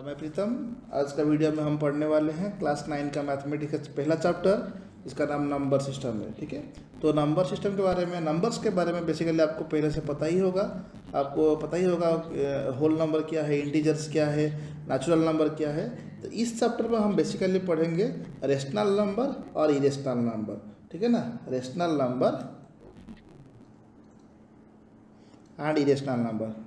मैं प्रीतम। आज का वीडियो में हम पढ़ने वाले हैं क्लास 9 का मैथमेटिक्स का पहला चैप्टर, इसका नाम नंबर सिस्टम है। ठीक है, तो नंबर सिस्टम के बारे में, नंबर्स के बारे में बेसिकली आपको पहले से पता ही होगा। आपको पता ही होगा होल नंबर क्या है, इंटीजर्स क्या है, नेचुरल नंबर क्या है। तो इस चैप्टर में हम बेसिकली पढ़ेंगे रेशनल नंबर और इरेशनल नंबर। ठीक है ना, rational number and irrational number.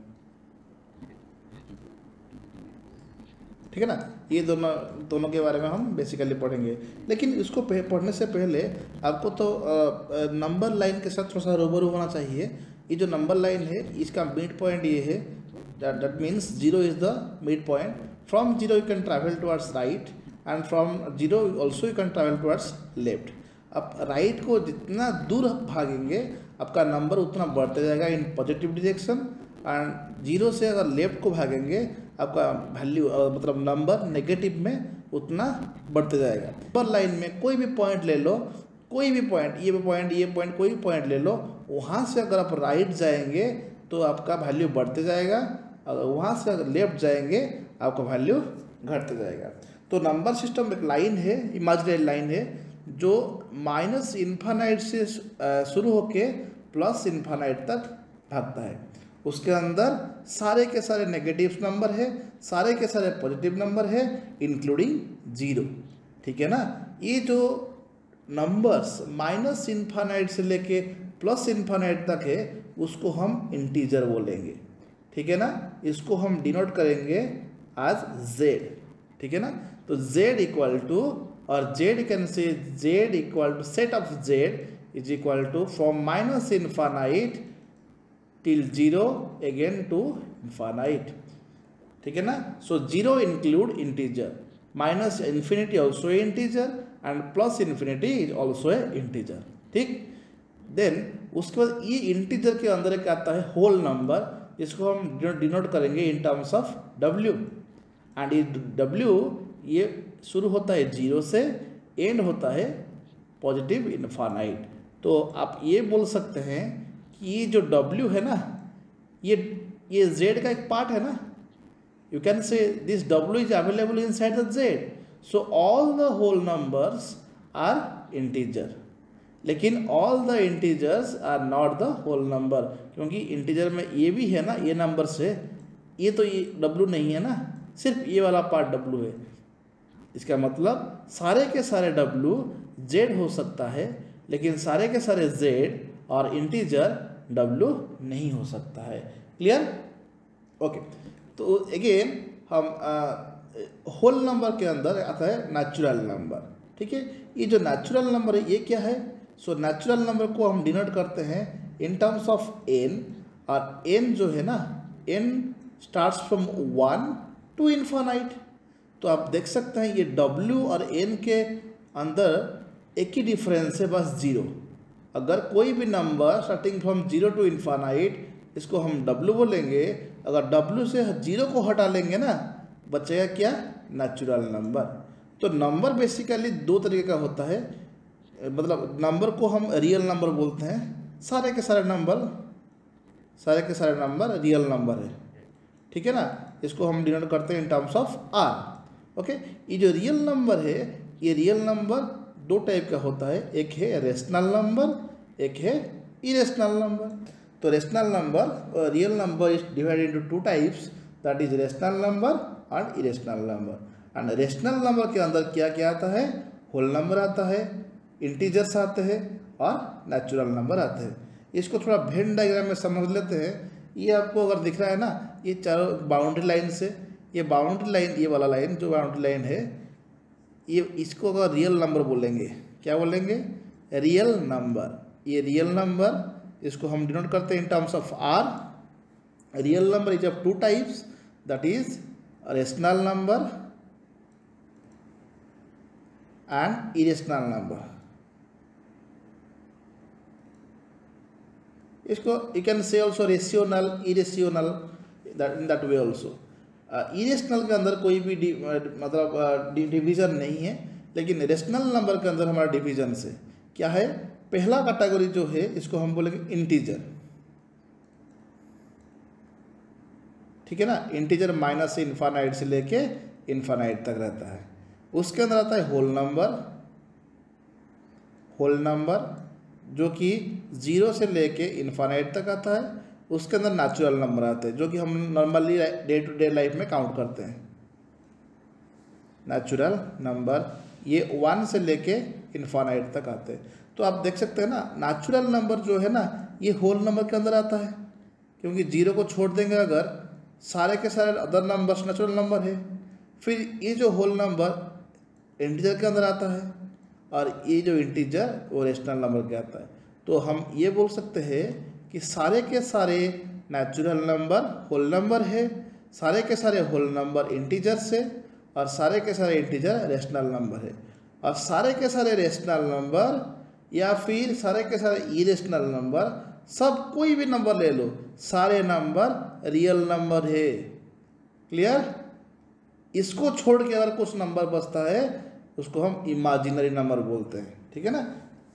ठीक है ना, ये दोनों के बारे में हम बेसिकली पढ़ेंगे। लेकिन इसको पढ़ने से पहले आपको तो नंबर लाइन के साथ थोड़ा सा रूबरू होना चाहिए। ये जो नंबर लाइन है इसका मिड पॉइंट ये है, that means 0 is the mid point. From 0 you can travel towards right and from 0 also you can travel towards left. अब राइट को जितना दूर भागेंगे आपका नंबर उतना बढ़ते जाएगा इन पॉजिटिव डायरेक्शन, एंड 0 से अगर लेफ्ट को भागेंगे आपका वैल्यू मतलब नंबर नेगेटिव में उतना बढ़ते जाएगा। नंबर लाइन में कोई भी पॉइंट ले लो, कोई भी पॉइंट, ये पॉइंट कोई भी पॉइंट ले लो, वहाँ से अगर आप राइट जाएंगे तो आपका वैल्यू बढ़ते जाएगा, अगर वहाँ से अगर लेफ्ट जाएंगे आपका वैल्यू घटते जाएगा। तो नंबर सिस्टम एक लाइन है, इमेजिनरी लाइन है, जो माइनस इन्फानाइट से शुरू होके प्लस इन्फानाइट तक भागता है। उसके अंदर सारे के सारे नेगेटिव नंबर है, सारे के सारे पॉजिटिव नंबर है, इंक्लूडिंग 0। ठीक है ना, ये जो नंबर्स माइनस इन्फानाइट से लेके प्लस इन्फानाइट तक है उसको हम इंटीजर बोलेंगे। ठीक है ना, इसको हम डिनोट करेंगे आज z। ठीक है ना, तो z इक्वल टू, और z can say z equal to set of z is equal to from minus infinite till 0 again to infinite। ठीक है ना, so 0 include integer, minus infinity also a integer and plus infinity is also a integer। ठीक, then उसके बाद ये integer के अंदर एक आता है होल नंबर, जिसको हम डिनोट करेंगे इन टर्म्स ऑफ w, एंड ये w ये शुरू होता है 0 से, एंड होता है पॉजिटिव इन्फानाइट। तो आप ये बोल सकते हैं ये जो W है ना, ये Z का एक पार्ट है ना। You can say this W is available inside the Z, so all the whole numbers are integer, लेकिन all the integers are not the whole number, क्योंकि इंटीजर में ये भी है ना, ये नंबर से, ये तो ये W नहीं है ना, सिर्फ ये वाला पार्ट W है। इसका मतलब सारे के सारे W Z हो सकता है, लेकिन सारे के सारे Z और इंटीजर W नहीं हो सकता है। क्लियर? ओके, तो अगेन हम होल नंबर के अंदर आता है नेचुरल नंबर। ठीक है, ये जो नेचुरल नंबर है ये क्या है? सो नेचुरल नंबर को हम डिनोट करते हैं इन टर्म्स ऑफ n, और n जो है ना, n starts from 1 to infinite. तो आप देख सकते हैं ये W और n के अंदर एक ही डिफरेंस है, बस 0। अगर कोई भी नंबर स्टार्टिंग फ्रॉम 0 टू इन्फानाइट, इसको हम W बोलेंगे। अगर W से 0 को हटा लेंगे ना, बचेगा क्या? Natural number. तो नंबर बेसिकली दो तरीके का होता है, मतलब नंबर को हम रियल नंबर बोलते हैं। सारे के सारे नंबर रियल नंबर है। ठीक है ना, इसको हम डिनोट करते हैं in terms of R। Okay, ये जो रियल नंबर है, ये रियल नंबर दो टाइप का होता है, एक है रेशनल नंबर, एक है इरेशनल नंबर। तो rational number, real number is divided into 2 types, that is rational number and irrational number. And rational number के अंदर क्या क्या आता है? होल नंबर आता है, इंटीजर्स आते हैं और नेचुरल नंबर आते हैं। इसको थोड़ा वेन डायग्राम में समझ लेते हैं। ये आपको अगर दिख रहा है ना, ये चारों बाउंड्री लाइन से, ये बाउंड्री लाइन, ये वाला लाइन जो बाउंड्री लाइन है, ये इसको अगर रियल नंबर बोलेंगे, क्या बोलेंगे? Real number. ये रियल नंबर, इसको हम डिनोट करते हैं in terms of R। Real number is of 2 types, that is rational number and irrational number. इसको you can say also rational, irrational, in that way also. Irrational के अंदर कोई भी डिवीज़न नहीं है, लेकिन रेशनल नंबर के अंदर हमारा डिवीज़न है। क्या है? पहला कैटेगरी जो है इसको हम बोलेंगे इंटीजर। ठीक है ना। इंटीजर माइनस से इन्फानाइट से लेके इन्फानाइट तक रहता है। उसके अंदर आता है होल नंबर जो कि 0 से लेके इन्फानाइट तक आता है। उसके अंदर नेचुरल नंबर आते हैं जो कि हम normally day to day life में काउंट करते हैं। नेचुरल नंबर ये 1 से लेके इन्फानाइट तक आते हैं। तो आप देख सकते हैं ना, नेचुरल नंबर जो है ना ये होल नंबर के अंदर आता है, क्योंकि 0 को छोड़ देंगे अगर, सारे के सारे अदर नंबर्स नेचुरल नंबर है। फिर ये जो होल नंबर इंटीजर के अंदर आता है और ये जो इंटीजर वो रेशनल नंबर के आता है। तो हम ये बोल सकते हैं कि सारे के सारे नेचुरल नंबर होल नंबर है, सारे के सारे होल नंबर इंटीजर से, और सारे के सारे इंटीजर रेशनल नंबर है। और सारे के सारे रेशनल नंबर या फिर सारे के सारे इरेशनल नंबर, सब कोई भी नंबर ले लो, सारे नंबर रियल नंबर है। क्लियर। इसको छोड़ के अगर कुछ नंबर बचता है उसको हम इमेजिनरी नंबर बोलते हैं। ठीक है ना।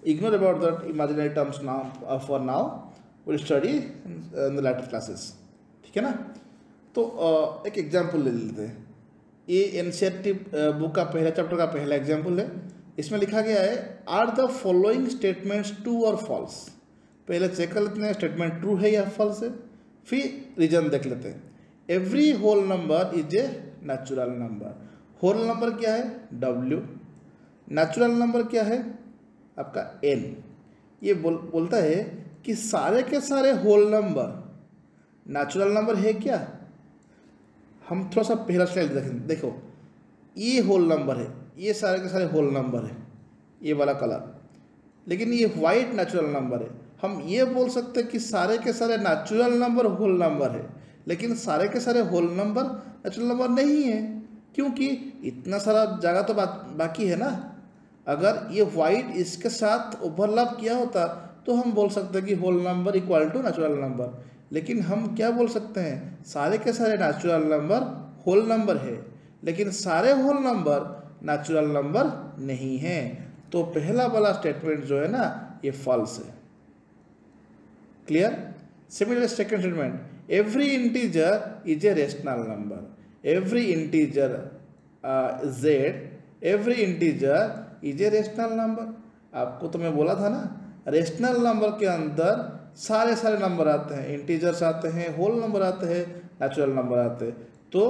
Ignore about that imaginary terms now, for now will study in the later classes. ठीक है ना। तो एक एग्जाम्पल ले लेते हैं। ये एनसीईआरटी बुक का पहला चैप्टर का पहला एग्जाम्पल है। इसमें लिखा गया है are the following statements true और फॉल्स। पहले चेक कर लेते हैं स्टेटमेंट ट्रू है या फॉल्स है, फिर रीजन देख लेते हैं। Every whole number is a natural number. Whole number क्या है? W। नेचुरल नंबर क्या है? आपका N। ये बोलता है कि सारे के सारे होल नंबर नेचुरल नंबर है क्या। हम थोड़ा सा पहला स्लाइड देखें। देखो ये होल नंबर है, ये सारे के सारे होल नंबर है, ये वाला कलर, लेकिन ये वाइट नेचुरल नंबर है। हम ये बोल सकते हैं कि सारे के सारे नेचुरल नंबर होल नंबर है, लेकिन सारे के सारे होल नंबर नेचुरल नंबर नहीं है, क्योंकि इतना सारा जगह तो बाकी है ना। अगर ये वाइट इसके साथ ओवरलैप किया होता तो हम बोल सकते हैं कि whole number equal to natural number. लेकिन हम क्या बोल सकते हैं, सारे के सारे नेचुरल नंबर होल नंबर है, लेकिन सारे होल नंबर नेचुरल नंबर नहीं है। तो पहला वाला स्टेटमेंट जो है ना ये फॉल्स है। Clear. Similar second statement, every integer is a rational number. Every integer z, every integer is a rational number. आपको तो मैं बोला था ना, रेशनल नंबर के अंदर सारे सारे नंबर आते हैं, इंटीजर्स आते हैं, होल नंबर आते हैं, नेचुरल नंबर आते हैं। तो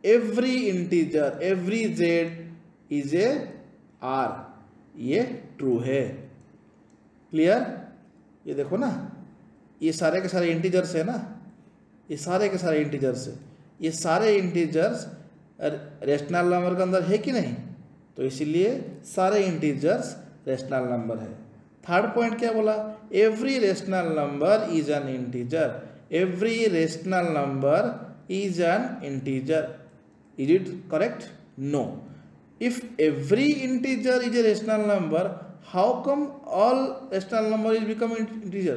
every integer, every z is a r, ये ट्रू है। क्लियर। ये देखो ना, ये सारे के सारे इंटीजर्स है ना, ये सारे के सारे इंटीजर्स है, ये सारे इंटीजर्स रेशनल नंबर के अंदर है कि नहीं, तो इसीलिए सारे इंटीजर्स रेशनल नंबर है। थर्ड पॉइंट क्या बोला, every rational number is an integer. Every rational number is an integer. Is it correct? No. If every integer is a rational number, how come all rational number is become integer?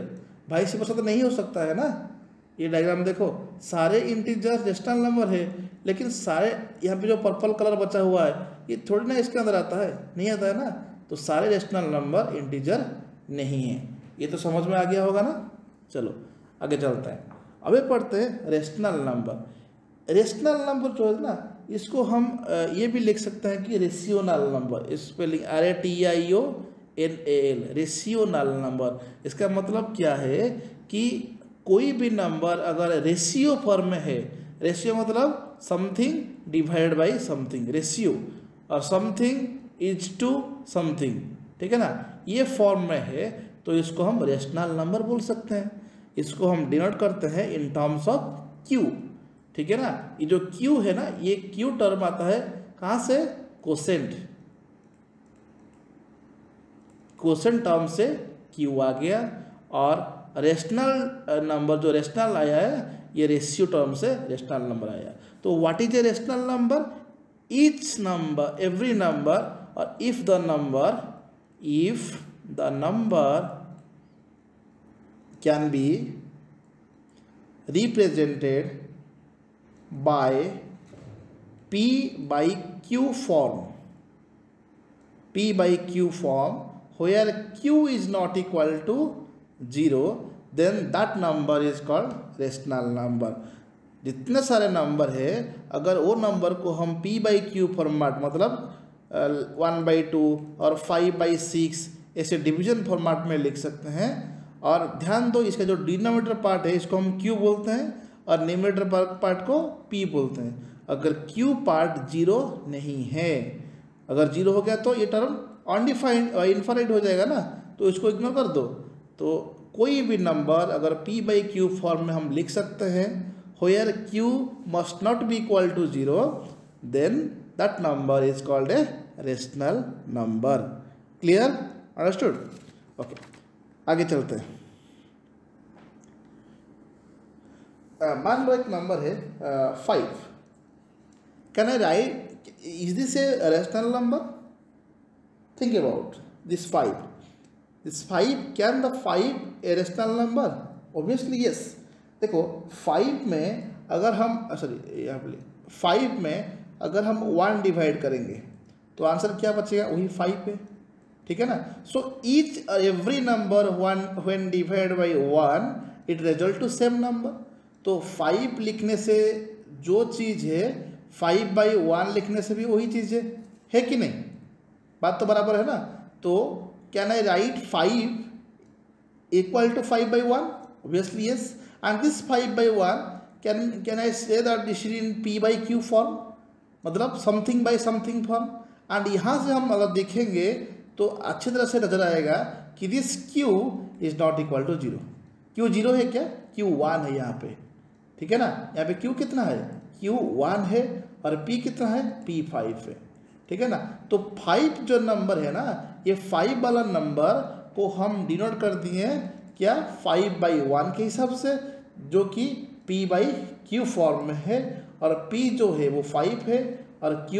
भाई से तो नहीं हो सकता है ना। ये diagram देखो, सारे इंटीजर रेशनल नंबर है, लेकिन सारे यहाँ पे जो पर्पल कलर बचा हुआ है ये थोड़ी ना इसके अंदर आता है, नहीं आता है ना। तो सारे रेशनल नंबर इंटीजर नहीं है। ये तो समझ में आ गया होगा ना। चलो आगे चलते हैं। अबे पढ़ते हैं रेशनल नंबर। रेशनल नंबर जो है ना, इसको हम ये भी लिख सकते हैं कि rational number. Spelling RATIONAL, rational number. इसका मतलब क्या है कि कोई भी नंबर अगर रेशियो फॉर्म में है, रेशियो मतलब something divided by something, ratio, और समथिंग इज टू समथिंग, ठीक है ना, ये फॉर्म में है, तो इसको हम रेशनल नंबर बोल सकते हैं। इसको हम डिनोट करते हैं इन टर्म्स ऑफ क्यू। ठीक है ना। ये जो क्यू है ना, ये क्यू टर्म आता है कहाँ से? कोसेंट। कोसेंट टर्म से क्यू आ गया, और रेशनल नंबर जो रेशनल आया है ये रेशियो टर्म से रेशनल नंबर आया। तो what is a rational number? Each number, every number, और if the number can be represented by P by Q form, P by Q form, where Q is not equal to 0, then that number is called rational number. जितने सारे number है अगर वो number को हम p by Q format मतलब 1/2 और 5/6 ऐसे डिवीजन फॉर्मेट में लिख सकते हैं। और ध्यान दो इसका जो डिनोमिनेटर पार्ट है इसको हम q बोलते हैं और न्यूमरेटर पार्ट को p बोलते हैं। अगर q पार्ट जीरो नहीं है, अगर जीरो हो गया तो ये टर्म अनडिफाइंड इनफाइनाइट हो जाएगा ना, तो इसको इग्नोर कर दो। तो कोई भी नंबर अगर p बाई क्यू फॉर्म में हम लिख सकते हैं where q must not be equal to 0, then that number is called a rational number. Clear? Understood? Okay. आगे चलते हैं। मान लो एक नंबर है 5। Can I right, is this A rational number? Think about this 5। This 5, can the 5 A rational number? Obviously yes. देखो 5 में अगर हम यहाँ पे 5 में अगर हम 1 डिवाइड करेंगे तो आंसर क्या बचेगा? वही 5 है, ठीक है ना। So each every number when divide by 1 it result to same number. तो 5 लिखने से जो चीज़ है 5/1 लिखने से भी वही चीज़ है कि नहीं? बात तो बराबर है ना। तो can I write 5 equal to 5/1? Obviously yes. And this 5/1 can I say that this is in p by Q form, मतलब समथिंग बाई समथिंग फॉर्म। एंड यहाँ से हम अगर देखेंगे तो अच्छी तरह से नजर आएगा कि this q is not equal to 0। q 0 है क्या? q 1 है यहाँ पे, ठीक है ना। यहाँ पे q कितना है? q 1 है और p कितना है? p 5 है, ठीक है ना। तो 5 जो नंबर है ना, ये 5 वाला नंबर को हम डिनोट कर दिए क्या? 5/1 के हिसाब से, जो कि p बाई क्यू फॉर्म में है। और p जो है वो 5 है और q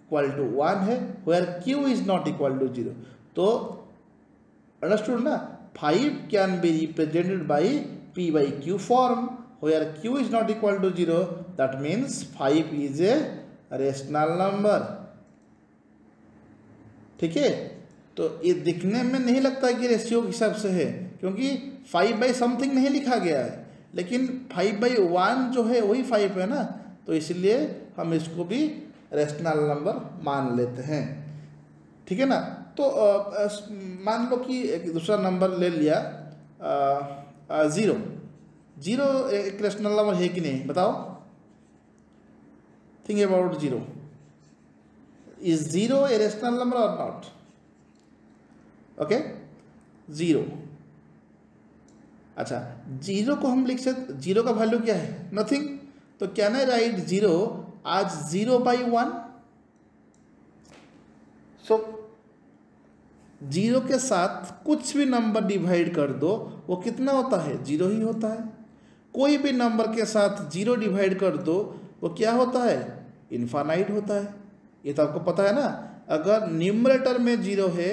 इक्वल टू 1 है, where q is not equal to 0। तो अंडरस्टूड ना। 5 can be represented by p by Q form where q is not equal to 0। That means 5 is a rational number, ठीक है। तो ये दिखने में नहीं लगता कि रेशियो के हिसाब से है, क्योंकि 5 बाई समथिंग नहीं लिखा गया है, लेकिन 5/1 जो है वही 5 है ना, तो इसलिए हम इसको भी रेशनल नंबर मान लेते हैं, ठीक है ना। तो मान लो कि एक दूसरा नंबर ले लिया 0। 0 एक रेशनल नंबर है कि नहीं? बताओ, think about 0। Is 0 a rational number और नॉट? ओके, 0। अच्छा, 0 को हम लिख सकते, 0 का वैल्यू क्या है? नथिंग। तो कैन आई राइट 0 आज 0/1? सो 0 के साथ कुछ भी नंबर डिवाइड कर दो वो कितना होता है? 0 ही होता है। कोई भी नंबर के साथ 0 डिवाइड कर दो वो क्या होता है? इनफाइनाइट होता है। ये तो आपको पता है ना। अगर न्यूमरेटर में 0 है,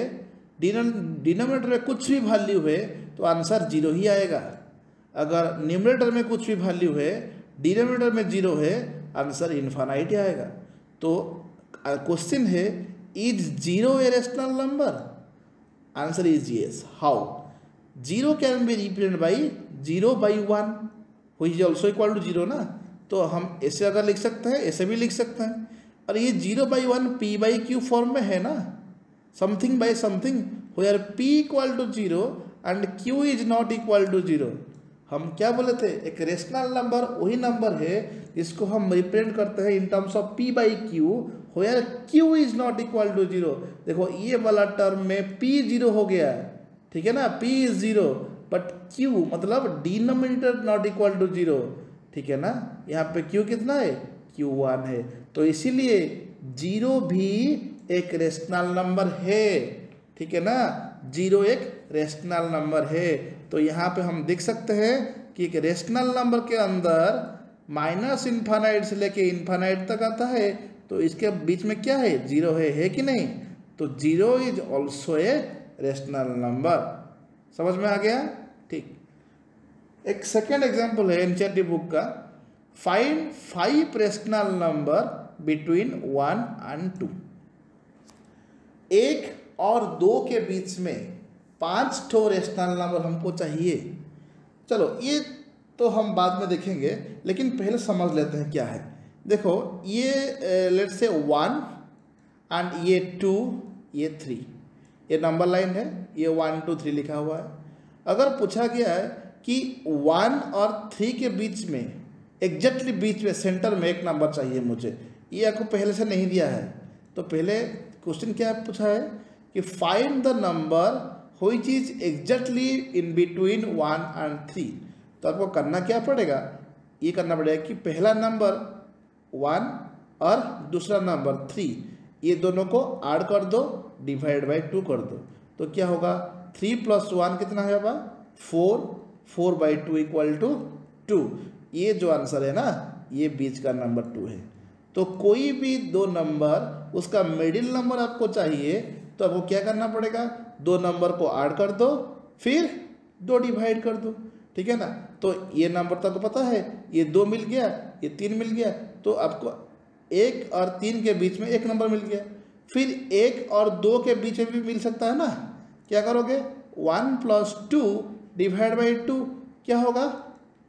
डिनोमिनेटर में कुछ भी वैल्यू है तो आंसर 0 ही आएगा। अगर न्यूमरेटर में कुछ भी वैल्यू है, डिनोमिनेटर में 0 है, आंसर इनफाइनाइट ही आएगा। तो क्वेश्चन है, is 0 a rational number? Answer is yes. How? 0 can be represented by 0/1 which is also equal to 0 ना। तो हम ऐसे अगर लिख सकते हैं, ऐसे भी लिख सकते हैं। और ये 0/1 p बाई क्यू फॉर्म में है ना, something by something where p equal to 0 and q is not equal to 0। हम क्या बोले थे? एक रेशनल नंबर वही नंबर है जिसको हम रिप्रेजेंट करते हैं in terms of p by q where q is not equal to 0। देखो ये वाला टर्म में p 0 हो गया है, ठीक है ना। p इज 0 बट q मतलब डिनोमिनेटर नॉट इक्वल टू 0, ठीक है ना। यहाँ पे q कितना है? q 1 है। तो इसीलिए 0 भी एक रेशनल नंबर है, ठीक है ना। 0 एक रेशनल नंबर है। तो यहाँ पे हम देख सकते हैं कि एक रेशनल नंबर के अंदर माइनस इनफाइनाइट से लेके इनफाइनाइट तक आता है, तो इसके बीच में क्या है? 0 है कि नहीं? तो 0 is also a rational number. समझ में आ गया? ठीक। एक सेकेंड एग्जाम्पल है एनसीईआरटी बुक का। Find 5 rational number between 1 and 2। 1 और 2 के बीच में 5 ठो रेशनल नंबर हमको चाहिए। चलो ये तो हम बाद में देखेंगे, लेकिन पहले समझ लेते हैं क्या है। देखो ये लेट्स से 1 एंड ये 2 ये 3, ये नंबर लाइन है, ये 1 2 3 लिखा हुआ है। अगर पूछा गया है कि 1 और 3 के बीच में, एग्जैक्टली बीच में सेंटर में एक नंबर चाहिए मुझे, ये आपको पहले से नहीं दिया है, तो पहले क्वेश्चन क्या पूछा है कि find the number which is exactly in between 1 and 3। तो आपको करना क्या पड़ेगा, ये करना पड़ेगा कि पहला नंबर 1 और दूसरा नंबर 3, ये दोनों को ऐड कर दो, डिवाइड बाई 2 कर दो। तो क्या होगा, 3 + 1 कितना है बाबा 4, 4/2 इक्वल टू 2। ये जो आंसर है ना, ये बीच का नंबर 2 है। तो कोई भी दो नंबर, उसका मिडिल नंबर आपको चाहिए, तो आपको क्या करना पड़ेगा, दो नंबर को ऐड कर दो, फिर 2 डिवाइड कर दो, ठीक है ना। तो ये नंबर तो आपको पता है, ये 2 मिल गया, ये 3 मिल गया, तो आपको 1 और 3 के बीच में एक नंबर मिल गया। फिर 1 और 2 के बीच में भी मिल सकता है ना, क्या करोगे, 1 + 2 डिवाइड बाई 2 क्या होगा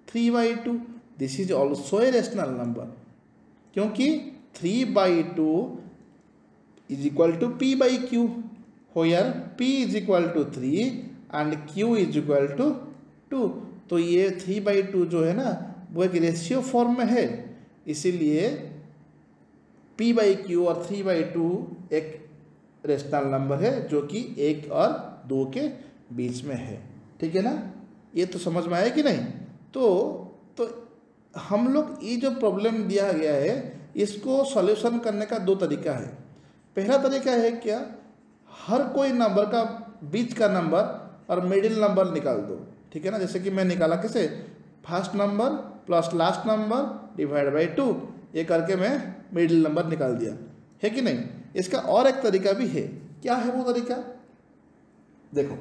3/2। This is also a rational number, क्योंकि 3/2 is equal to p/q, where p is equal to 3 and q is equal to 2। तो ये 3/2 जो है ना, वो एक रेशियो फॉर्म में है, इसीलिए p/q और 3/2 एक रेशनल नंबर है जो कि 1 और 2 के बीच में है, ठीक है ना। ये तो समझ में आया कि नहीं। तो हम लोग ये जो प्रॉब्लम दिया गया है, इसको सॉल्यूशन करने का 2 तरीका है। पहला तरीका है क्या, हर कोई नंबर का बीच का नंबर और मिडिल नंबर निकाल दो, ठीक है ना। जैसे कि मैं निकाला कैसे, first number plus last number divide by 2, ये करके मैं मिडिल नंबर निकाल दिया, है कि नहीं। इसका और एक तरीका भी है, क्या है वो तरीका, देखो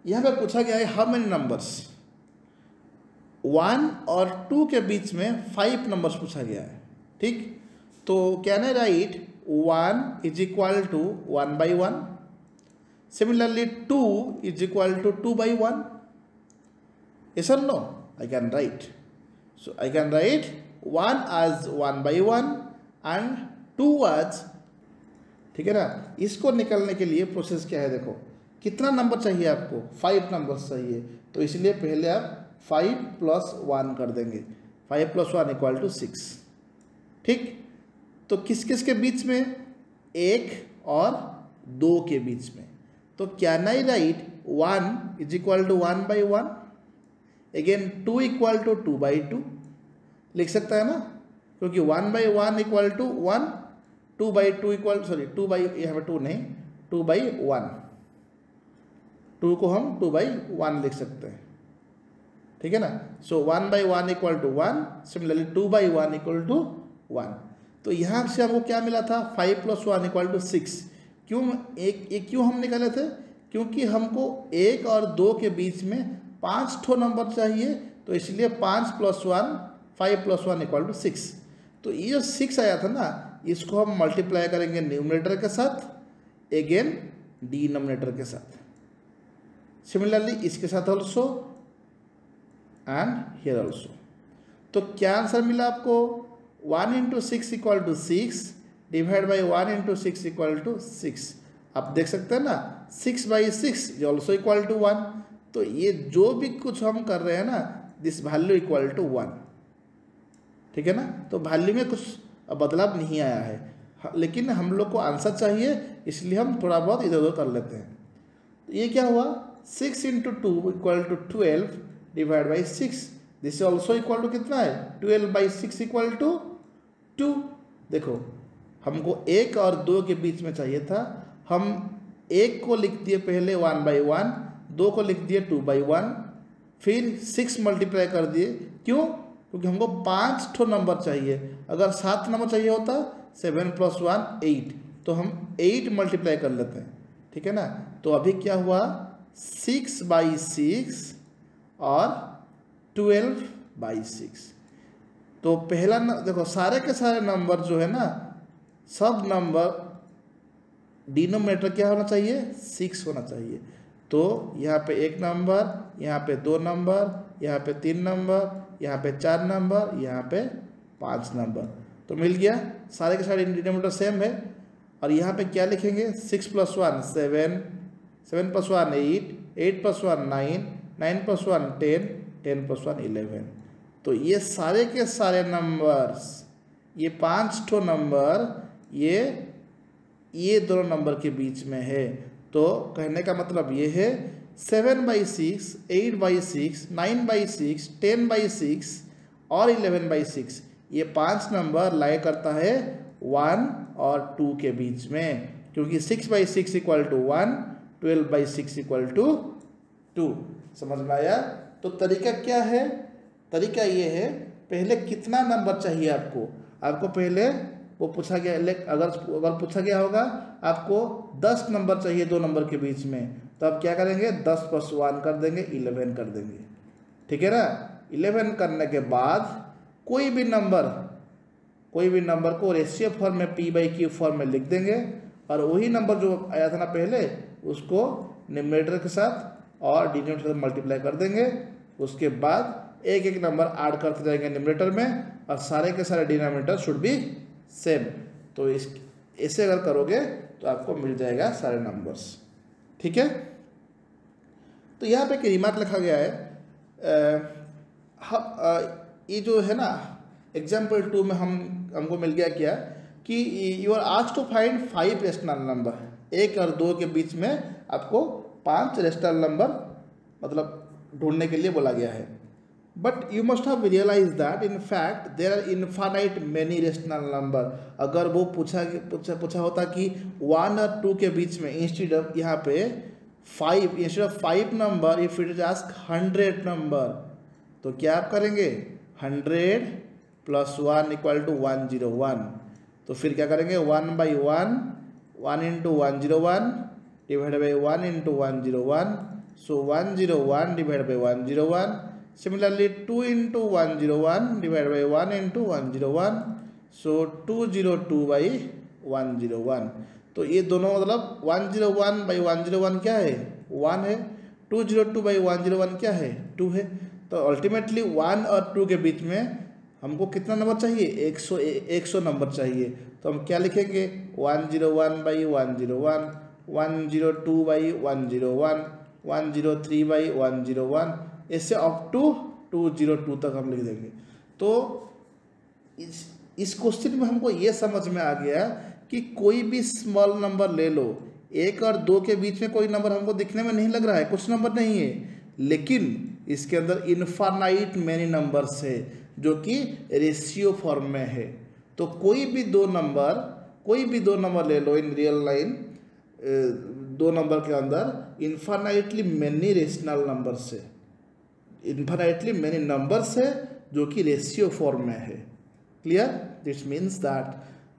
यहाँ पे पूछा गया है हाउ मेनी नंबर्स, 1 और 2 के बीच में 5 नंबर्स पूछा गया है, ठीक। तो can I write 1 is equal to 1/1, similarly 2 is equal to 2/1, yes or no, I can write. So I can write 1 as 1/1 and 2 as, ठीक है ना। इसको निकालने के लिए प्रोसेस क्या है, देखो कितना नंबर चाहिए आपको, 5 नंबर्स चाहिए, तो इसलिए पहले आप 5 + 1 कर देंगे, 5 + 1 इक्वल टू 6, ठीक। तो किस किस के बीच में, 1 और 2 के बीच में। तो can I write 1 is equal to 1/1, again 2 equal to 2/2 लिख सकता है ना, क्योंकि 1/1 इक्वल टू 1, 2/2 इक्वल, सॉरी 2 नहीं 2/1, 2 को हम 2/1 लिख सकते हैं, ठीक है ना। So 1/1 equal to 1, similarly 2/1 equal to 1। तो यहाँ से हमको क्या मिला था, 5 + 1 इक्वल टू 6। क्यों क्यों हम निकाले थे, क्योंकि हमको 1 और 2 के बीच में 5 ठो नंबर चाहिए, तो इसलिए 5 + 1 5 + 1 इक्वल टू 6। तो ये जो 6 आया था ना, इसको हम मल्टीप्लाई करेंगे न्यूमरेटर के साथ, अगेन डिनोमिनेटर के साथ, सिमिलरली इसके साथ ऑल्सो एंड हियर ऑल्सो। तो क्या आंसर मिला आपको, 1 × 6 equal to 6 divide by 1 × 6 equal to 6। आप देख सकते हैं ना, 6/6 इज ऑल्सो इक्वल टू 1। तो ये जो भी कुछ हम कर रहे हैं ना, दिस वैल्यू इक्वल टू 1, ठीक है ना। तो वैल्यू में कुछ बदलाव नहीं आया है, लेकिन हम लोग को आंसर चाहिए, इसलिए हम थोड़ा बहुत इधर उधर कर लेते हैं। तो ये क्या हुआ, 6 × 2 equal to 12 divide by 6, this also equal to कितना है, 12/6 इक्वल टू 2। देखो हमको 1 और 2 के बीच में चाहिए था, हम 1 को लिख दिए पहले 1/1, 2 को लिख दिए 2/1, फिर 6 मल्टीप्लाई कर दिए, क्यों, क्योंकि हमको 5 ठो नंबर चाहिए। अगर 7 नंबर चाहिए होता 7 + 1 8, तो हम 8 मल्टीप्लाई कर लेते हैं, ठीक है ना। तो अभी क्या हुआ, 6/6 और 12/6। तो पहला देखो सारे के सारे नंबर जो है ना, सब नंबर डिनोमिनेटर क्या होना चाहिए, 6 होना चाहिए। तो यहाँ पे 1 नंबर, यहाँ पे 2 नंबर, यहाँ पे 3 नंबर, यहाँ पे 4 नंबर, यहाँ पे 5 नंबर। तो मिल गया, सारे के सारे डिनोमिनेटर सेम है। और यहाँ पे क्या लिखेंगे, 6 + 1 7, 7 + 1 8, 8 + 1 9, 9 + 1 10, 10 + 1 11। तो ये सारे के सारे नंबर्स, ये 5 ठो नंबर ये दोनों नंबर के बीच में है। तो कहने का मतलब ये है 7/6, 8/6, 9/6, 10/6 और 11/6, ये 5 नंबर लाई करता है 1 और 2 के बीच में, क्योंकि 6/6 = 1, 12/6 = 2। समझ में आया? तो तरीका क्या है? तरीका ये है, पहले कितना नंबर चाहिए आपको पहले वो पूछा गया, अगर पूछा गया होगा आपको 10 नंबर चाहिए 2 नंबर के बीच में, तो आप क्या करेंगे, 10 + 1 कर देंगे, 11 कर देंगे। ठीक है ना? 11 करने के बाद कोई भी नंबर को रेशियो फॉर्म में p/q फॉर्म में लिख देंगे, और वही नंबर जो आया था ना पहले, उसको न्यूमरेटर के साथ और डिनोमिनेटर से मल्टीप्लाई कर देंगे। उसके बाद एक एक नंबर ऐड करते जाएंगे न्यूमरेटर में, और सारे के सारे डिनोमिनेटर शुड बी सेम। तो ऐसे अगर करोगे तो आपको मिल जाएगा सारे नंबर्स। ठीक है? तो यहाँ पे एक रिमार्क लिखा गया है, ये जो है ना एग्जाम्पल 2 में हमको मिल गया क्या कि you are asked to find 5 rational number. 1 और 2 के बीच में आपको 5 रेशनल नंबर मतलब ढूंढने के लिए बोला गया है। But you must have realise that in fact there are infinite many rational number. अगर वो पूछा होता कि 1 और 2 के बीच में इंस्टेड ऑफ यहाँ पे 5 number, if it is ask 100 number, तो क्या आप करेंगे, 100 + 1 = 101। तो फिर क्या करेंगे, 1/1, 1 × 101 divide by 1 × 101, so 101 divide by 101। Similarly 2 × 101 divided by 1 × 101, so 202/101। तो ये दोनों मतलब 101/101 क्या है, 1 है, 202/101 क्या है, 2 है। तो अल्टीमेटली 1 और 2 के बीच में हमको कितना नंबर चाहिए, 100 नंबर चाहिए। तो हम क्या लिखेंगे, 101/101, 102/101, 103/101, ऐसे अप टू 202 तक हम लिख देंगे। तो इस क्वेश्चन में हमको ये समझ में आ गया कि कोई भी स्मॉल नंबर ले लो, 1 और 2 के बीच में कोई नंबर हमको दिखने में नहीं लग रहा है, कुछ नंबर नहीं है, लेकिन इसके अंदर इनफाइनाइट मेनी नंबर्स है जो कि रेशियो फॉर्म में है। तो कोई भी दो नंबर ले लो इन रियल लाइन, 2 नंबर के अंदर इनफाइनाइटली मेनी रेशनल नंबर्स है, इनफाइनाइटली मेनी नंबर्स है जो कि रेशियो फॉर्म में है। Clear? This means that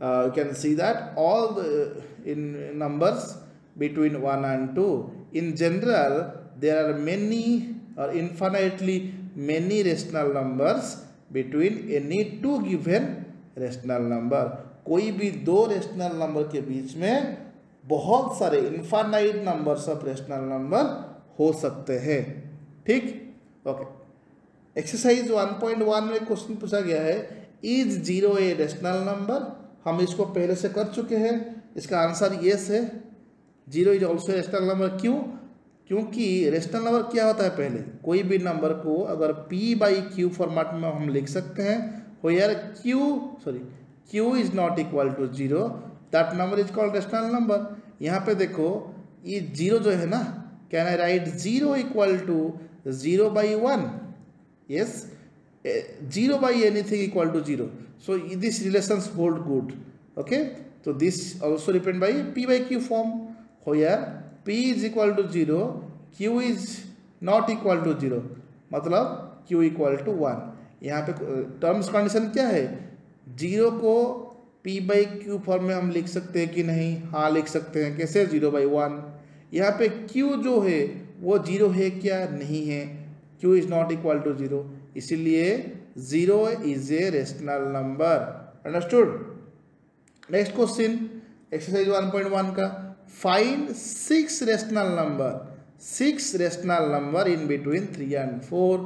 you can see that all the in numbers between 1 and 2, in general there are many or infinitely many rational numbers between any two given rational number। कोई भी 2 rational number के बीच में बहुत सारे infinite numbers of rational number हो सकते हैं। ठीक? ओके। एक्सरसाइज 1.1 में क्वेश्चन पूछा गया है, इज 0 ए रेशनल नंबर। हम इसको पहले से कर चुके हैं, इसका आंसर येस है, 0 इज ऑल्सो रेशनल नंबर। क्यों? क्योंकि रेशनल नंबर क्या होता है, पहले कोई भी नंबर को अगर p/q फॉर्मेट में हम लिख सकते हैं, हो यार q is not equal to 0, that number is called rational number. यहाँ पे देखो ये 0 जो है ना, can I write 0 equal to 0/1? Yes, 0/anything equal to 0. So these relations hold good. Okay, so this also depend by p/q form, where p is equal to 0, q is not equal to 0, मतलब q equal to 1। यहाँ पे terms condition क्या है, 0 को p/q form में हम लिख सकते हैं कि नहीं? हाँ लिख सकते हैं। कैसे? 0/1। यहाँ पे q जो है वो 0 है क्या? नहीं है, q is not equal to 0, इसीलिए 0 is a rational number. Understood? Next question exercise 1.1 का, find 6 rational number 6 rational number in between 3 and 4।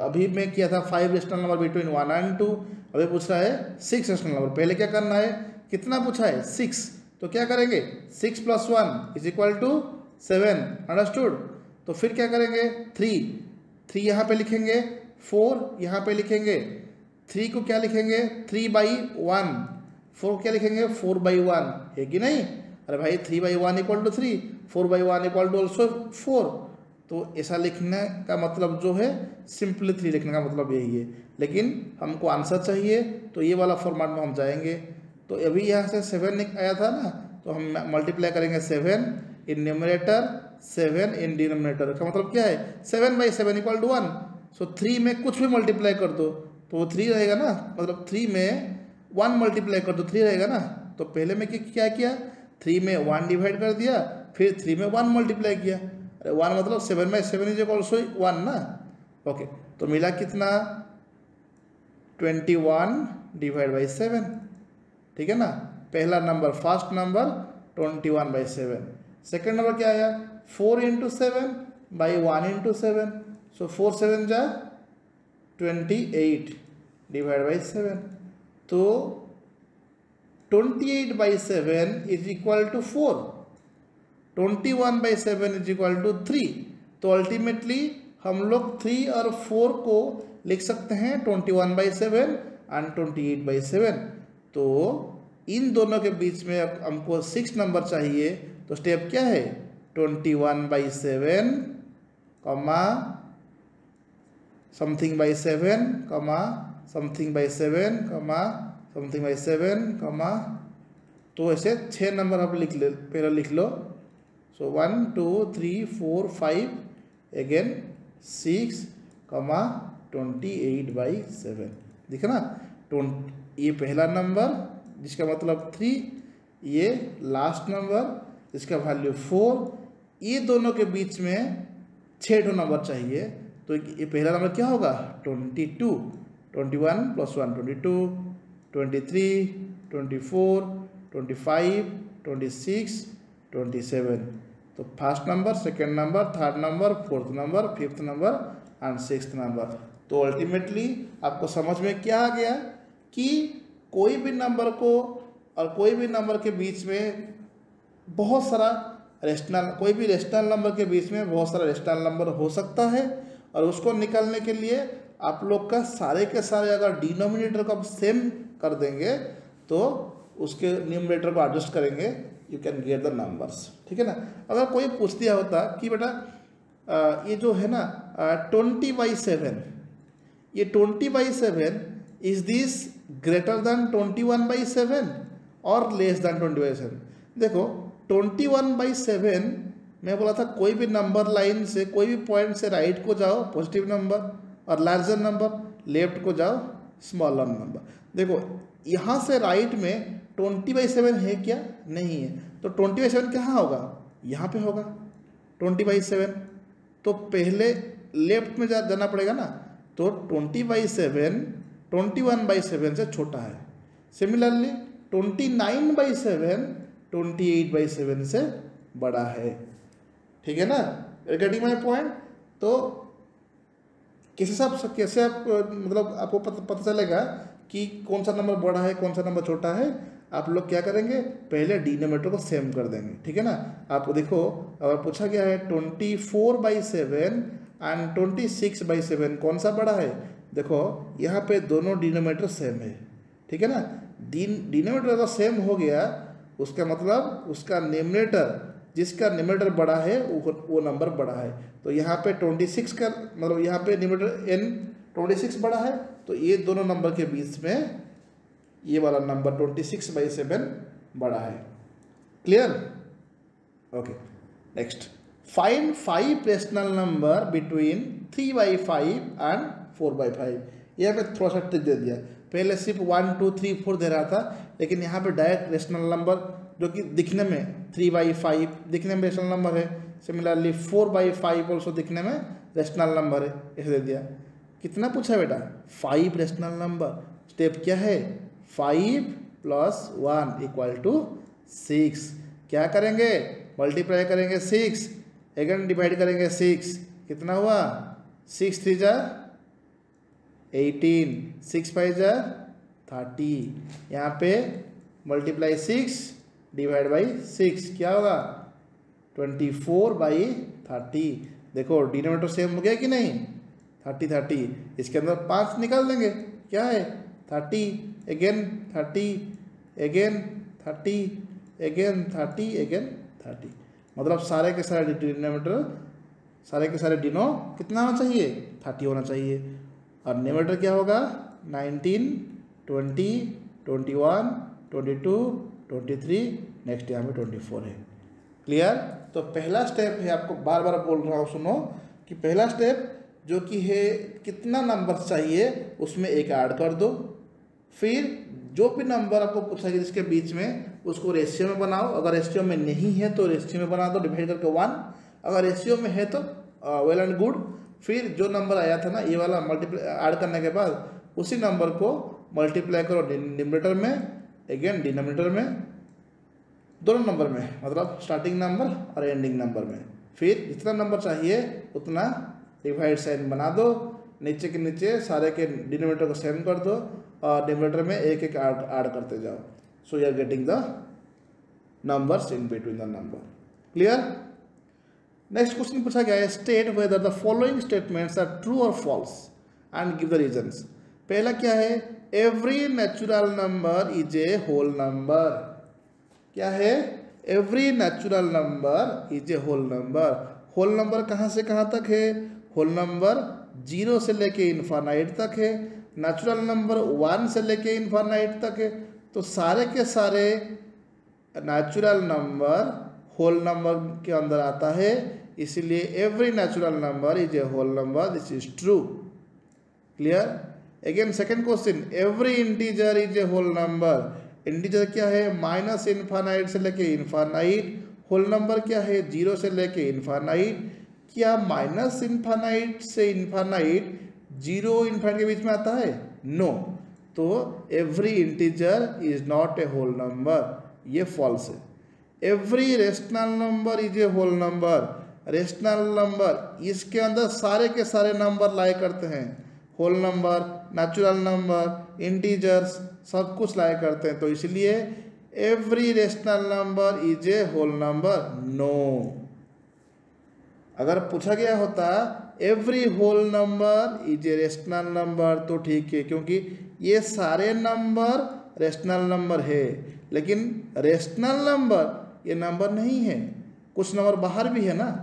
अभी मैं किया था 5 रेशनल नंबर बिटवीन 1 and 2, अभी पूछ रहा है 6 रेशनल नंबर। पहले क्या करना है, कितना पूछा है 6, तो क्या करेंगे 6 + 1 = 7, अंडरस्टूड। तो फिर क्या करेंगे 3 यहाँ पे लिखेंगे, 4 यहाँ पे लिखेंगे, 3 को क्या लिखेंगे 3/1, 4 क्या लिखेंगे 4/1, है कि नहीं। अरे भाई 3/1 = 3, 4/1 = also 4। तो ऐसा लिखने का मतलब जो है सिंपली 3 लिखने का मतलब यही है, लेकिन हमको आंसर चाहिए तो ये वाला फॉर्मेट में हम जाएंगे। तो अभी यहाँ से 7 आया था ना, तो हम मल्टीप्लाई करेंगे 7 इन न्यूमरेटर 7 इन डिनोमिनेटर। का मतलब क्या है 7/7 = 1। सो 3 में कुछ भी मल्टीप्लाई कर दो तो वो 3 रहेगा ना, मतलब 3 में 1 मल्टीप्लाई कर दो 3 रहेगा ना। तो पहले में क्या किया 3 में 1 डिवाइड कर दिया, फिर 3 में 1 मल्टीप्लाई किया। अरे 1 मतलब 7/7 = 1 ना। ओके, तो मिला कितना 21/7, ठीक है ना। पहला number first number 21/7। Second number क्या आया 4 × 7/1 × 7। सो 4 7 जा 28/7। तो 28/7 = 4, 21/7 = 3। तो अल्टीमेटली हम लोग 3 और 4 को लिख सकते हैं 21/7 और 28/7। तो इन दोनों के बीच में अब हमको 6 नंबर चाहिए। तो स्टेप क्या है 21/7, something/7, something/7, something/7, तो ऐसे 6 नंबर आप पहले लिख लो। सो 1 2 3 4 5 अगेन 6, 28/7, दिखा ना। ये पहला नंबर जिसका मतलब 3, ये लास्ट नंबर जिसका वैल्यू 4, ये दोनों के बीच में 6 नंबर चाहिए। तो ये पहला नंबर क्या होगा 22, 21 + 1 22, 23, 24, 25, 26, 27। तो first number, second number, third number, fourth number, fifth number and sixth number. तो अल्टीमेटली आपको समझ में क्या आ गया कि कोई भी नंबर को और कोई भी नंबर के बीच में बहुत सारा रेशनल, कोई भी रेशनल नंबर के बीच में बहुत सारा रेशनल नंबर हो सकता है। और उसको निकालने के लिए आप लोग का सारे के सारे अगर डिनोमिनेटर को आप सेम कर देंगे तो उसके न्यूमरेटर को एडजस्ट करेंगे, you can get the numbers, ठीक है ना। अगर कोई पूछ दिया होता कि बेटा ये जो है ना 20/7, ये 20/7 इज दिस ग्रेटर देन 21/7 और लेस देन 20/7। देखो 21/7 मैं बोला था कोई भी नंबर लाइन से, कोई भी पॉइंट से राइट को जाओ पॉजिटिव नंबर और लार्जर नंबर, लेफ्ट को जाओ स्मॉलर नंबर। देखो यहाँ से राइट में 20/7 है क्या, नहीं है। तो 20/7 कहाँ होगा, यहाँ पे होगा 20/7। तो पहले लेफ्ट में जाना पड़ेगा ना। तो 20/7 21/7 से छोटा है। सिमिलरली 29/7 28/7 से बड़ा है, ठीक है ना। Getting my point. तो कैसे आप मतलब आपको पता चलेगा कि कौन सा नंबर बड़ा है कौन सा नंबर छोटा है। आप लोग क्या करेंगे पहले डिनोमिनेटर को सेम कर देंगे, ठीक है ना। आप देखो अगर पूछा गया है 24/7 एंड 26/7 कौन सा बड़ा है, देखो यहाँ पे दोनों डिनोमिनेटर सेम है, ठीक है ना। डिनोमिनेटर अगर सेम हो गया उसका मतलब उसका न्यूमरेटर, जिसका न्यूमरेटर बड़ा है वो नंबर बड़ा है। तो यहाँ पे 26 का मतलब यहाँ पे न्यूमरेटर n 26 बड़ा है, तो ये दोनों नंबर के बीच में ये वाला नंबर 26/7 बड़ा है। Clear, okay. Next, find 5 rational number between 3/5 and 4/5। यहाँ पे थोड़ा सा ट्रिक दे दिया। पहले सिर्फ 1 2 3 4 दे रहा था, लेकिन यहाँ पे डायरेक्ट रेशनल नंबर जो कि दिखने में 3/5 दिखने में रेशनल नंबर है, सिमिलरली 4/5 ऑल्सो दिखने में रेशनल नंबर है, ऐसे दे दिया। कितना पूछा बेटा 5 रेशनल नंबर। स्टेप क्या है 5 + 1 = 6। क्या करेंगे मल्टीप्लाई करेंगे 6 अगेन डिवाइड करेंगे 6, कितना हुआ 6 3 जा 18, 6 5 जा 30, यहाँ पे मल्टीप्लाई 6 डिवाइड बाई 6 क्या होगा 24/30। देखो डिनोमिनेटर सेम हो गया कि नहीं, 30 30, इसके अंदर 5 निकाल देंगे, क्या है 30, अगेन 30, अगेन 30, अगेन 30, अगेन 30, मतलब सारे के सारे डिनोमिनेटर, सारे के सारे डिनो कितना होना चाहिए 30 होना चाहिए। और न्यूमरेटर क्या होगा 19, 20, 21, 22, 23, नेक्स्ट यहाँ पे 24 है। क्लियर। तो पहला स्टेप है, आपको बार बार बोल रहा हूँ सुनो, कि पहला स्टेप जो कि है कितना नंबर चाहिए उसमें एक ऐड कर दो, फिर जो भी नंबर आपको पूछा गया जिसके बीच में उसको रेशियो में बनाओ, अगर रेशियो में नहीं है तो रेशियो में बना दो डिवाइड करके 1, अगर रेशियो में है तो वेल एंड गुड। फिर जो नंबर आया था ना ये वाला मल्टीप्लाई ऐड करने के बाद उसी नंबर को मल्टीप्लाई करो न्यूमरेटर में, अगेन डिनोमिनेटर में, दोनों नंबर में, मतलब स्टार्टिंग नंबर और एंडिंग नंबर में। फिर जितना नंबर चाहिए उतना डिवाइड साइन बना दो, नीचे के नीचे सारे के डिनोमिनेटर को सेम कर दो और न्यूमरेटर में एक एक ऐड करते जाओ। So you are getting the numbers in between the number. Clear. Next question पूछा गया है, state whether the following statements are true और false and give the reasons. पहला क्या है, every natural number is a whole number. क्या है, every natural number is a whole number. Whole number कहाँ से कहाँ तक है, होल नंबर 0 से लेके इन्फानाइट तक है, नेचुरल नंबर 1 से लेके इन्फानाइट तक है। तो सारे के सारे नेचुरल नंबर होल नंबर के अंदर आता है, इसीलिए every natural number is a whole number, this is true. Clear. Again second question, every integer is a whole number. Integer क्या है, माइनस इन्फानाइट से लेके इन्फानाइट। होल नंबर क्या है, 0 से लेके इन्फानाइट। क्या माइनस इन्फानाइट से इन्फानाइट 0 इन्फानाइट के बीच में आता है, नो। तो every integer is not a whole number, ये फॉल्स है। Every rational number is a whole number. Rational number इसके अंदर सारे के सारे नंबर लाए करते हैं, whole number, natural number, integers सब कुछ लाया करते हैं, तो इसलिए every rational number is a whole number, no. अगर पूछा गया होता every whole number is a rational number तो ठीक है, क्योंकि ये सारे नंबर रेशनल नंबर है, लेकिन रेशनल नंबर ये नंबर नहीं है, कुछ नंबर बाहर भी है ना।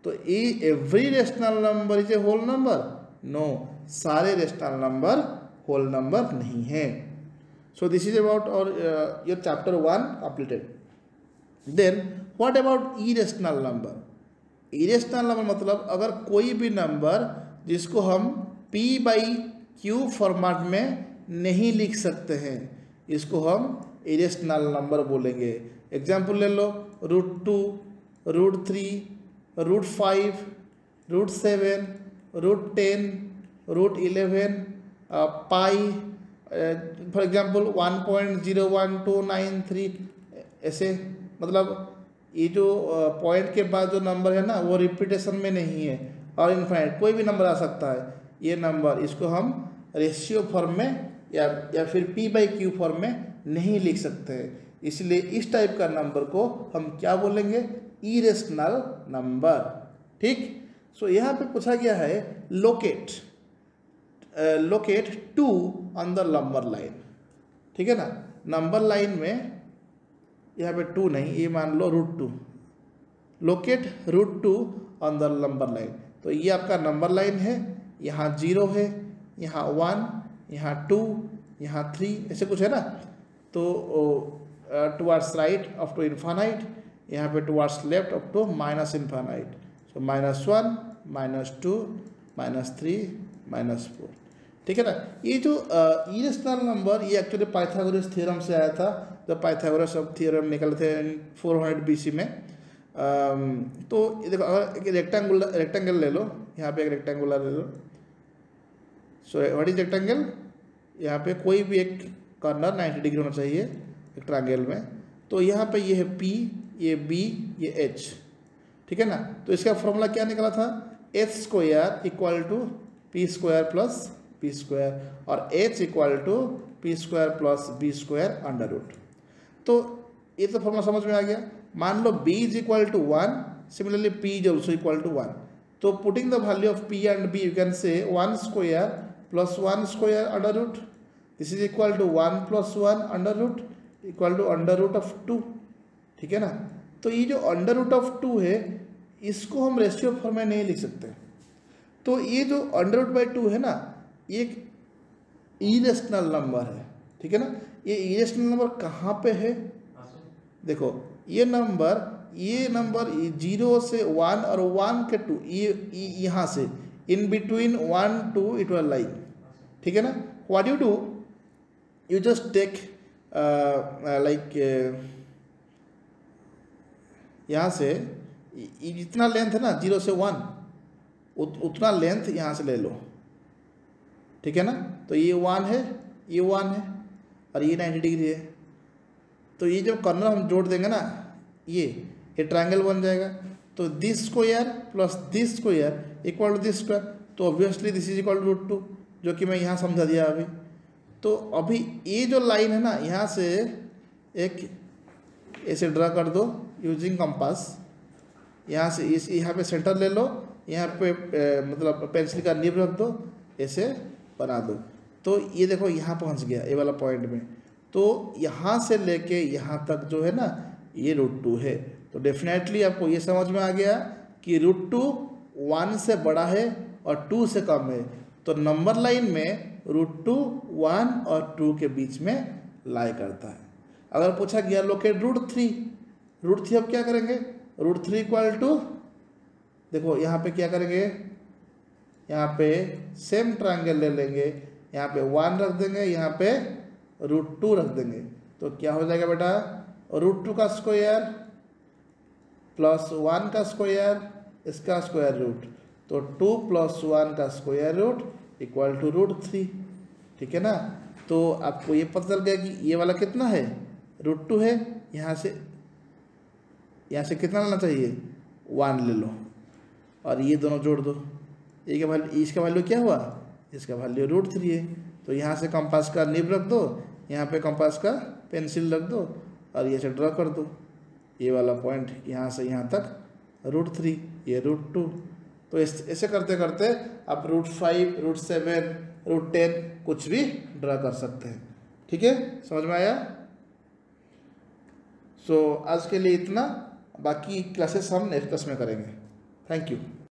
तो ये every rational number is a whole number, no, सारे रेशनल नंबर होल नंबर नहीं है। सो दिस इज अबाउट और your chapter 1 completed. Then what about irrational number. Irrational number मतलब अगर कोई भी नंबर जिसको हम p/q फॉर्मेट में नहीं लिख सकते हैं, इसको हम इरेशनल नंबर बोलेंगे। एग्जाम्पल ले लो, √2, √3, √5, √7, √10, √11, पाई, फॉर एग्जाम्पल 1.01293, ऐसे। मतलब ये जो पॉइंट के बाद जो नंबर है ना वो रिपीटेशन में नहीं है और इनफाइनाइट कोई भी नंबर आ सकता है। ये नंबर इसको हम रेशियो फॉर्म में या फिर p/q फॉर्म में नहीं लिख सकते हैं, इसलिए इस टाइप का नंबर को हम क्या बोलेंगे, इरेशनल नंबर। ठीक। सो यहाँ पे पूछा गया है locate 2 on the number line. ठीक है ना, नंबर लाइन में यहाँ पे 2 नहीं, ये मान लो √2, locate √2 on the number line. तो ये आपका नंबर लाइन है, यहाँ 0 है, यहाँ 1, यहाँ 2, यहाँ 3, ऐसे कुछ है ना। तो towards right up to infinite, यहाँ पे towards left up to minus infinite. सो -1, -2, -3, -4। ठीक है ना। ये जो इरेशनल नंबर ये एक्चुअली पाइथागोरस थ्योरम से आया था, जब पाइथागोरस थ्योरम निकले थे 400 BC में। तो ये देखो, अगर एक रेक्टेंगल ले लो, यहाँ पे एक रेक्टेंगुलर ले लो। सो व्हाट इज रेक्टेंगल, यहाँ पे कोई भी एक कॉर्नर 90 डिग्री होना चाहिए एक ट्रायंगल में। तो यहाँ पे ये है P, ये B, ये H। ठीक है ना। तो इसका फॉर्मूला क्या निकला था, H square equal to P square plus B square और H equal to P square plus B square under root. तो ये तो फॉर्मूला समझ में आ गया। मान लो b is equal to 1, similarly p is also equal to 1। तो putting the value of p and b you can say 1 square plus 1 square under root, this is equal to 1 plus 1 under root equal to under root of 2, ठीक है ना। तो ये जो under root of 2 है इसको हम रेशियो फॉर्म में नहीं लिख सकते। तो ये जो अंडर रूट बाई 2 है ना, ये एक इरेशनल नंबर है, ठीक है ना। ये इरेशनल नंबर कहाँ पे है, देखो ये नंबर 0 से 1 और 1 के 2, ये यहाँ से in between 1 2 it was line, ठीक है ना। What you do, you just take like यहाँ से जितना लेंथ है ना 0 से 1 उतना लेंथ यहाँ से ले लो, ठीक है ना। तो ये 1 है, ये 1 है और ये 90 डिग्री है। तो ये जब कॉर्नर हम जोड़ देंगे ना, ये ट्रायंगल बन जाएगा। तो this square plus this square equal to this square, तो obviously this is equal to root 2, जो कि मैं यहाँ समझा दिया अभी। तो अभी ये जो लाइन है ना, यहाँ से एक ऐसे ड्रा कर दो यूजिंग कंपास। यहाँ से इस यहाँ पे सेंटर ले लो, यहाँ पे मतलब पेंसिल का निब रख दो, ऐसे बना दो। तो ये देखो यहाँ पहुँच गया ये वाला पॉइंट में। तो यहाँ से लेके यहाँ तक जो है ना ये रूट 2 है। तो डेफिनेटली आपको ये समझ में आ गया कि रूट 2 1 से बड़ा है और 2 से कम है। तो नंबर लाइन में रूट 2 1 और 2 के बीच में लाई करता है। अगर पूछा गया लोकेट रूट 3 अब क्या करेंगे, रूट 3 इक्वल टू, देखो यहाँ पे क्या करेंगे, यहाँ पे सेम ट्रायंगल ले लेंगे, यहाँ पे 1 रख देंगे, यहाँ पे रूट 2 रख देंगे। तो क्या हो जाएगा बेटा, रूट 2 का स्क्वायर प्लस 1 का स्क्वायर इसका स्क्वायर रूट, तो 2 प्लस 1 का square root equal to root 3, ठीक है ना। तो आपको ये पता चल गया कि ये वाला कितना है, रूट 2 है। यहाँ से कितना लेना चाहिए, 1 ले लो और ये दोनों जोड़ दो। ये का वैल्यू, इसका वैल्यू क्या हुआ, इसका वैल्यू रूट 3 है। तो यहाँ से कंपास का निब रख दो, यहाँ पे कंपास का पेंसिल रख दो और ये से ड्रा कर दो। ये वाला पॉइंट यहाँ से यहाँ तक रूट 3, ये रूट 2। तो ऐसे करते करते आप रूट 5 रूट 7 रूट 10 कुछ भी ड्रा कर सकते हैं, ठीक है। समझ में आया। सो आज के लिए इतना, बाकी क्लासेस हम नेक्स्ट क्लास में करेंगे। Thank you.